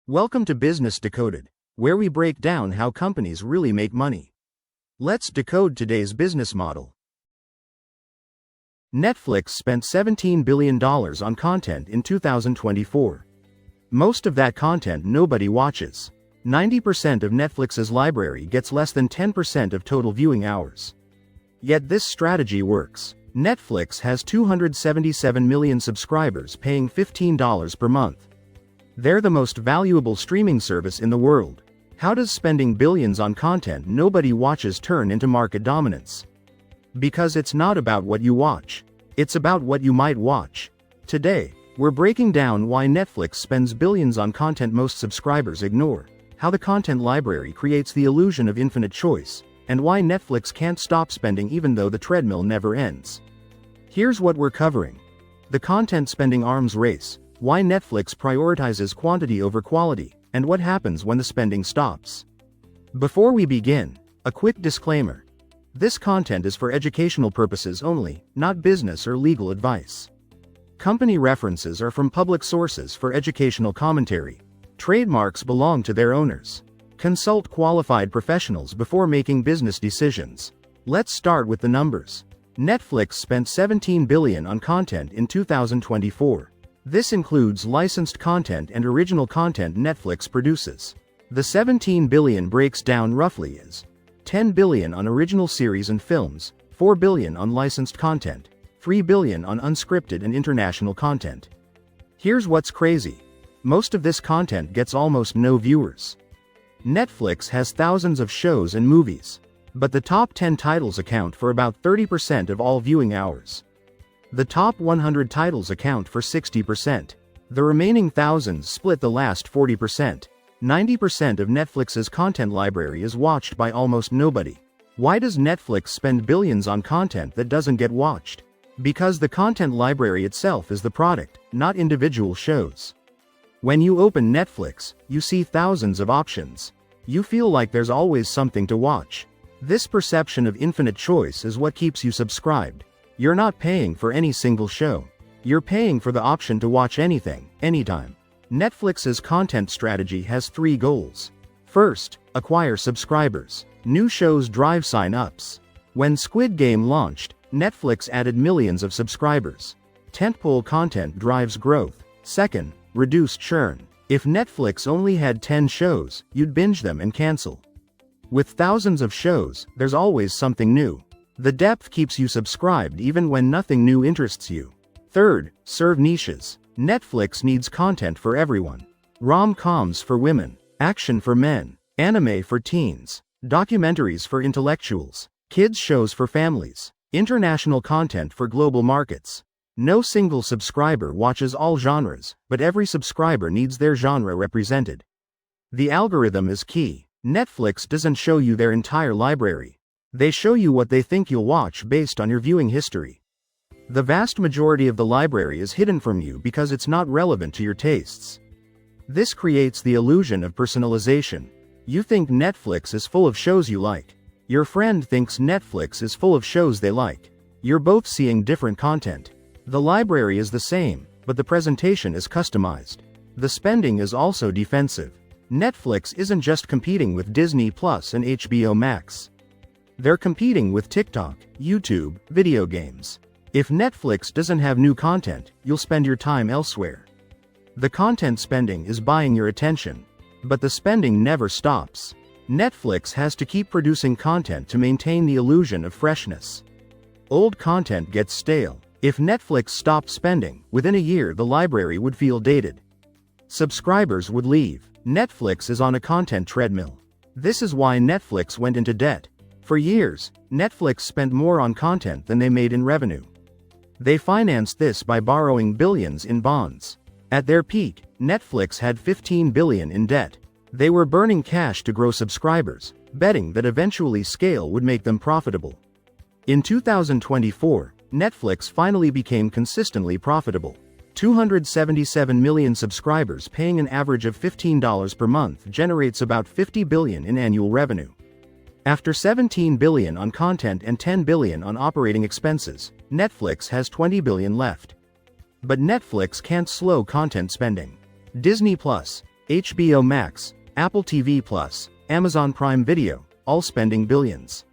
Welcome to Business Decoded, where we break down how companies really make money. Let's decode today's business model. Netflix spent $17 billion on content in 2024. Most of that content nobody watches. 90% of Netflix's library gets less than 10% of total viewing hours. Yet this strategy works. Netflix has 277 million subscribers paying $15 per month. They're the most valuable streaming service in the world. How does spending billions on content nobody watches turn into market dominance? Because it's not about what you watch. It's about what you might watch. Today, we're breaking down why Netflix spends billions on content most subscribers ignore, how the content library creates the illusion of infinite choice, and why Netflix can't stop spending even though the treadmill never ends. Here's what we're covering. The content spending arms race, why Netflix prioritizes quantity over quality, and what happens when the spending stops. Before we begin, a quick disclaimer. This content is for educational purposes only, not business or legal advice. Company references are from public sources for educational commentary. Trademarks belong to their owners. Consult qualified professionals before making business decisions. Let's start with the numbers. Netflix spent $17 billion on content in 2024. This includes licensed content and original content Netflix produces. The $17 billion breaks down roughly as $10 billion on original series and films, $4 billion on licensed content, $3 billion on unscripted and international content. Here's what's crazy. Most of this content gets almost no viewers. Netflix has thousands of shows and movies, but the top 10 titles account for about 30% of all viewing hours. The top 100 titles account for 60%. The remaining thousands split the last 40%. 90% of Netflix's content library is watched by almost nobody. Why does Netflix spend billions on content that doesn't get watched? Because the content library itself is the product, not individual shows. When you open Netflix, you see thousands of options. You feel like there's always something to watch. This perception of infinite choice is what keeps you subscribed. You're not paying for any single show. You're paying for the option to watch anything, anytime. Netflix's content strategy has 3 goals. First, acquire subscribers. New shows drive sign-ups. When Squid Game launched, Netflix added millions of subscribers. Tentpole content drives growth. Second, reduce churn. If Netflix only had 10 shows, you'd binge them and cancel. With thousands of shows, there's always something new. The depth keeps you subscribed even when nothing new interests you. Third, serve niches. Netflix needs content for everyone. Rom-coms for women, action for men, anime for teens, documentaries for intellectuals, kids shows for families, international content for global markets. No single subscriber watches all genres, but every subscriber needs their genre represented. The algorithm is key. Netflix doesn't show you their entire library. They show you what they think you'll watch based on your viewing history. The vast majority of the library is hidden from you because it's not relevant to your tastes. This creates the illusion of personalization. You think Netflix is full of shows you like. Your friend thinks Netflix is full of shows they like. You're both seeing different content. The library is the same, but the presentation is customized. The spending is also defensive. Netflix isn't just competing with Disney Plus and HBO Max. They're competing with TikTok, YouTube, video games. If Netflix doesn't have new content, you'll spend your time elsewhere. The content spending is buying your attention. But the spending never stops. Netflix has to keep producing content to maintain the illusion of freshness. Old content gets stale. If Netflix stopped spending, within a year the library would feel dated. Subscribers would leave. Netflix is on a content treadmill. This is why Netflix went into debt. For years, Netflix spent more on content than they made in revenue. They financed this by borrowing billions in bonds. At their peak, Netflix had $15 billion in debt. They were burning cash to grow subscribers, betting that eventually scale would make them profitable. In 2024, Netflix finally became consistently profitable. 277 million subscribers paying an average of $15 per month generates about $50 billion in annual revenue. After $17 billion on content and $10 billion on operating expenses, Netflix has $20 billion left. But Netflix can't slow content spending. Disney Plus, HBO Max, Apple TV Plus, Amazon Prime Video, all spending billions.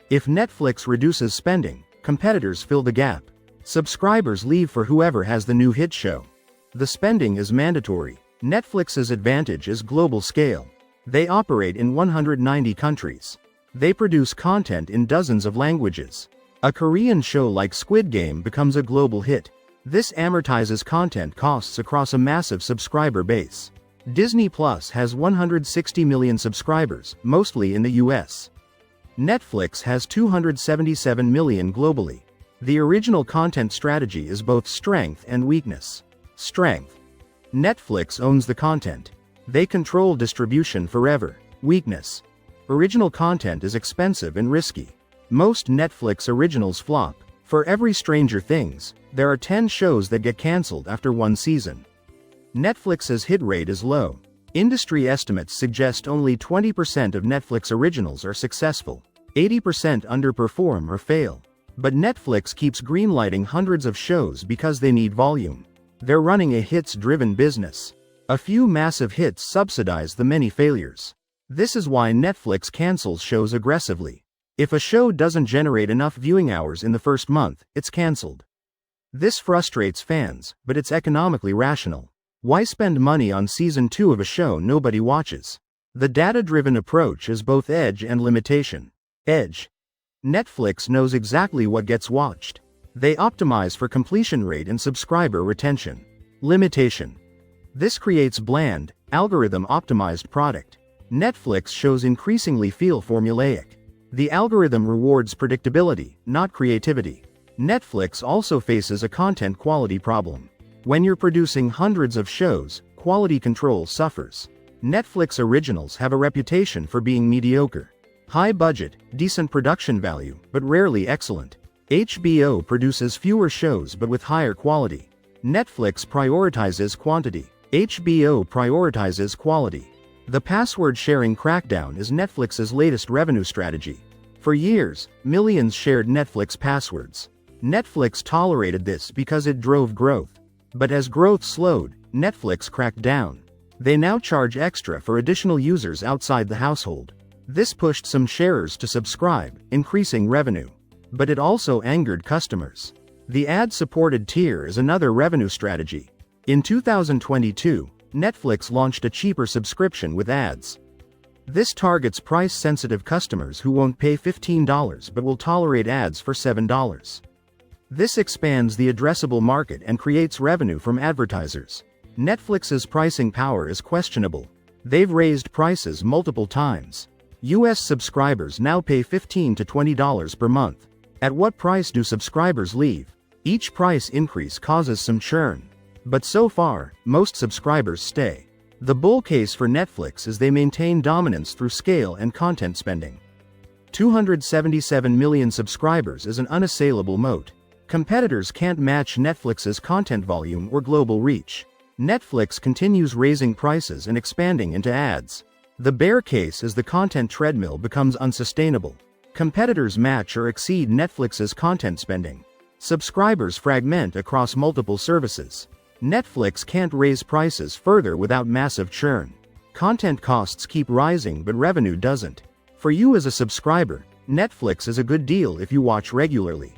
If Netflix reduces spending, competitors fill the gap. Subscribers leave for whoever has the new hit show. The spending is mandatory. Netflix's advantage is global scale. They operate in 190 countries. They produce content in dozens of languages. A Korean show like Squid Game becomes a global hit. This amortizes content costs across a massive subscriber base. Disney Plus has 160 million subscribers, mostly in the US. Netflix has 277 million globally. The original content strategy is both strength and weakness. Strength. Netflix owns the content. They control distribution forever. Weakness. Original content is expensive and risky. Most Netflix originals flop. For every Stranger Things, there are 10 shows that get cancelled after one season. Netflix's hit rate is low. Industry estimates suggest only 20% of Netflix originals are successful. 80% underperform or fail. But Netflix keeps greenlighting hundreds of shows because they need volume. They're running a hits-driven business. A few massive hits subsidize the many failures. This is why Netflix cancels shows aggressively. If a show doesn't generate enough viewing hours in the first month, it's cancelled. This frustrates fans, but it's economically rational. Why spend money on season 2 of a show nobody watches? The data-driven approach is both edge and limitation. Edge. Netflix knows exactly what gets watched. They optimize for completion rate and subscriber retention. Limitation. This creates bland, algorithm-optimized product. Netflix shows increasingly feel formulaic. The algorithm rewards predictability, not creativity. Netflix also faces a content quality problem. When you're producing hundreds of shows, quality control suffers. Netflix originals have a reputation for being mediocre. High budget, decent production value, but rarely excellent. HBO produces fewer shows but with higher quality. Netflix prioritizes quantity. HBO prioritizes quality. The password-sharing crackdown is Netflix's latest revenue strategy. For years, millions shared Netflix passwords. Netflix tolerated this because it drove growth. But as growth slowed, Netflix cracked down. They now charge extra for additional users outside the household. This pushed some sharers to subscribe, increasing revenue. But it also angered customers. The ad-supported tier is another revenue strategy. In 2022, Netflix launched a cheaper subscription with ads. This targets price-sensitive customers who won't pay $15 but will tolerate ads for $7. This expands the addressable market and creates revenue from advertisers. Netflix's pricing power is questionable. They've raised prices multiple times. US subscribers now pay $15 to $20 per month. At what price do subscribers leave? Each price increase causes some churn. But so far, most subscribers stay. The bull case for Netflix is they maintain dominance through scale and content spending. 277 million subscribers is an unassailable moat. Competitors can't match Netflix's content volume or global reach. Netflix continues raising prices and expanding into ads. The bear case is the content treadmill becomes unsustainable. Competitors match or exceed Netflix's content spending. Subscribers fragment across multiple services. Netflix can't raise prices further without massive churn. Content costs keep rising but revenue doesn't. For you as a subscriber, Netflix is a good deal if you watch regularly.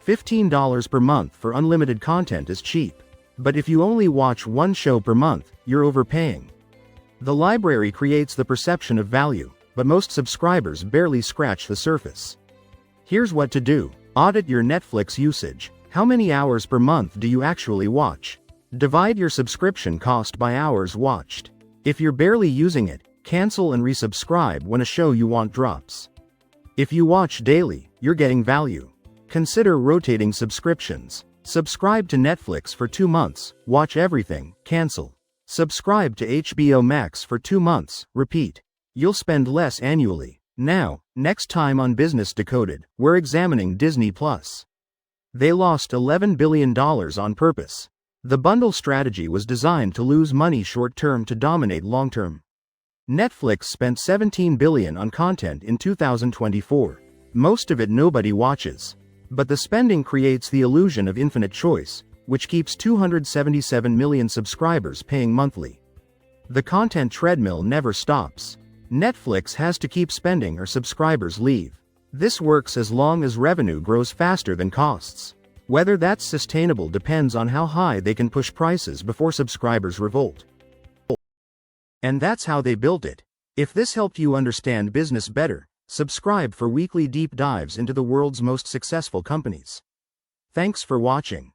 $15 per month for unlimited content is cheap. But if you only watch one show per month, you're overpaying. The library creates the perception of value, but most subscribers barely scratch the surface. Here's what to do. Audit your Netflix usage. How many hours per month do you actually watch? Divide your subscription cost by hours watched. If you're barely using it, cancel and resubscribe when a show you want drops. If you watch daily, you're getting value. Consider rotating subscriptions. Subscribe to Netflix for 2 months, watch everything, cancel. Subscribe to HBO Max for 2 months, repeat. You'll spend less annually. Now, next time on Business Decoded, we're examining Disney Plus. They lost $11 billion on purpose. The bundle strategy was designed to lose money short-term to dominate long-term. Netflix spent $17 billion on content in 2024. Most of it nobody watches. But the spending creates the illusion of infinite choice, which keeps 277 million subscribers paying monthly. The content treadmill never stops. Netflix has to keep spending or subscribers leave. This works as long as revenue grows faster than costs. Whether that's sustainable depends on how high they can push prices before subscribers revolt. And that's how they built it. If this helped you understand business better, subscribe for weekly deep dives into the world's most successful companies. Thanks for watching.